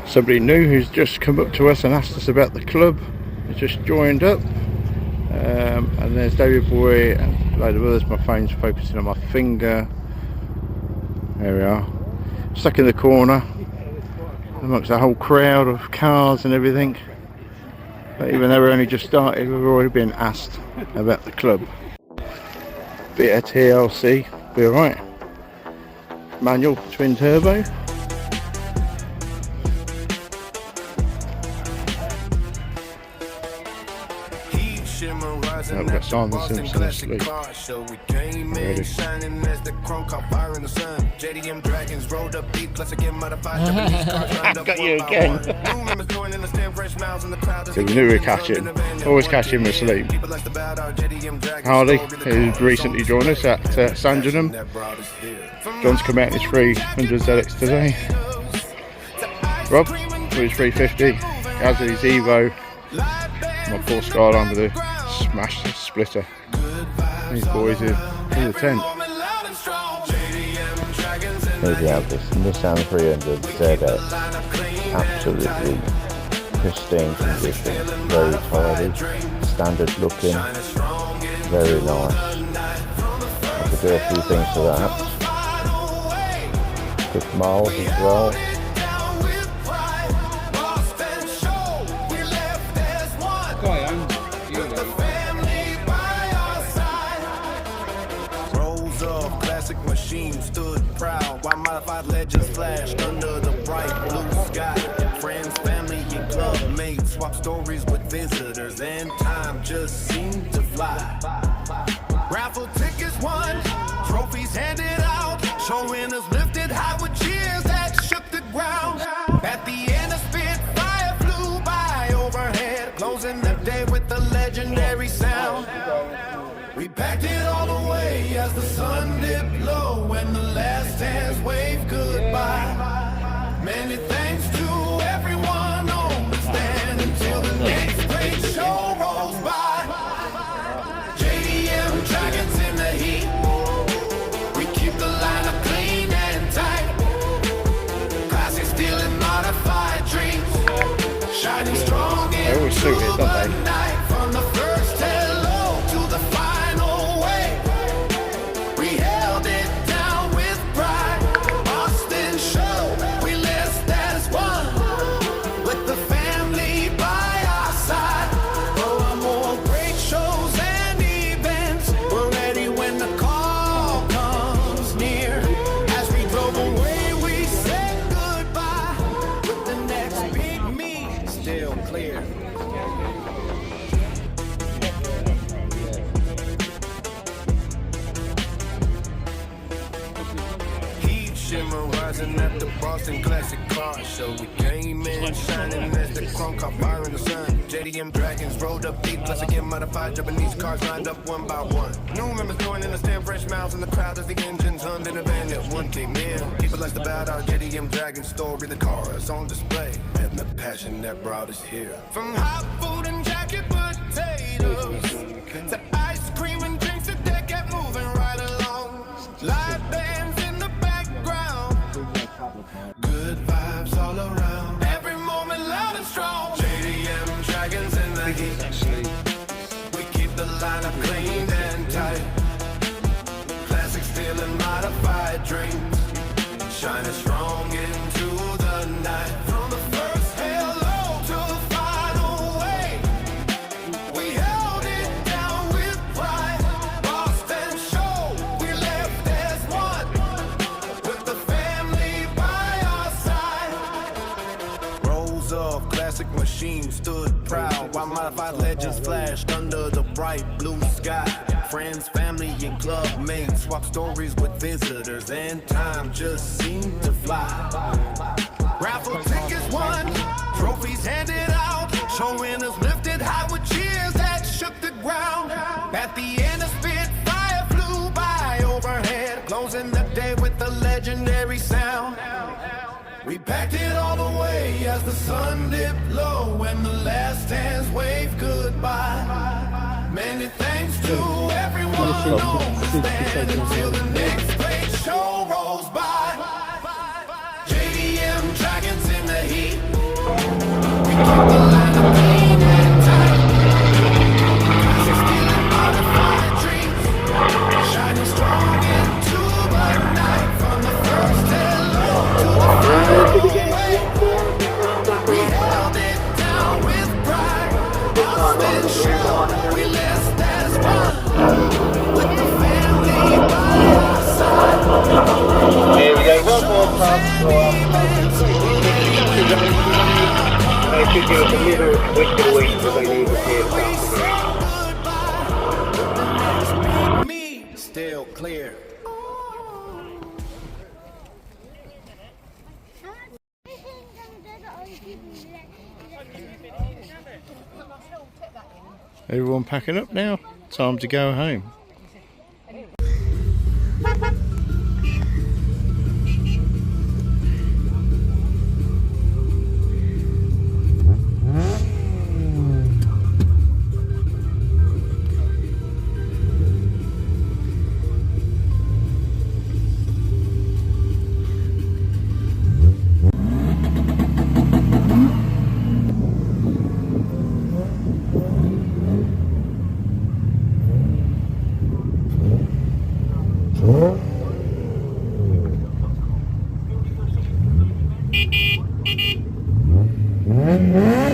somebody new who's just come up to us and asked us about the club. He's just joined up. And there's David Boy and a load of others. My phone's focusing on my finger. There we are. Stuck in the corner amongst a whole crowd of cars and everything. But even though we're only just started, we've already been asked about the club. Bit of TLC, be alright. Manual twin turbo. I've got Simon Simpson asleep. Ready. JDM Dragons rolled up deep, plus again modified Japanese cars. I've got you again. So we knew we were catching. Always catch him asleep. Harley, who's recently joined us at Sandringham. John's come out in his 300 ZX today. Rob, with his 350. Gaz with his Evo. My poor Skyline with a smashed splitter. These boys are in the tent. Here we have this Nissan 300 ZX, absolutely pristine condition, very tidy, standard looking, very nice. I could do a few things to that. Good miles as well. Machine stood proud while modified legends flashed under the bright blue sky. Friends, family, and club mates swap stories with visitors, and time just seemed to fly. Raffle tickets won, trophies handed out, showwinners lifted high with cheers that shook the ground. At the end, a Spitfire flew by overhead, closing the day with the legendary sound. We packed it all away as the sun dipped low and the last hands waved goodbye. Many thanks to everyone on the stand until the next great show rolls by. JDM Dragons in the heat. We keep the lineup clean and tight. Classic steel and modified dreams. Shining strong into the night. From the first hello to the final way. We held it down with pride. Austin show, we list as one. With the family by our side. For more great shows and events. We're ready when the call comes near. As we drove away, we said goodbye. With the next big me still clear. Shimmer rising at the Boston Classic Car Show. We came in shining as the chrome caught fire in the sun. JDM Dragons rolled up deep, plus again modified Japanese cars lined up one by one. New members joining us, 10 fresh miles in the crowd as the engines hummed in a van that one came in. People asked about our JDM Dragons story, the cars on display, and the passion that brought us here. From hot food and jacket potatoes to ice cream and drinks that they kept moving right along. Live bands. Good vibes all around. Every moment loud and strong. JDM Dragons in the heat. We keep the lineup clean and tight. Classic steel and modified dreams. Shining strong into the night. From the first hello to the final way. We held it down with pride. Boston show, we left as one. With the family by our side. Rows of classic machines stood proud while modified legends flashed under the bright blue sky. Friends, family, and club mates swap stories with visitors, and time just seemed to fly. Raffle tickets won, trophies handed out, showwinners lifted high with cheers that shook the ground. At the end, a Spitfire flew by overhead, closing the day with the legendary sound. We packed it all away as the sun dipped low and the last hands waved goodbye. Many thanks to everyone on the stand until the next great show rolls by. JDM Dragons in the heat. Here we go, one more time. They should give us a little wicked week that they need us here this afternoon. Me still clear. Everyone packing up now? Time to go home. Mm-hmm.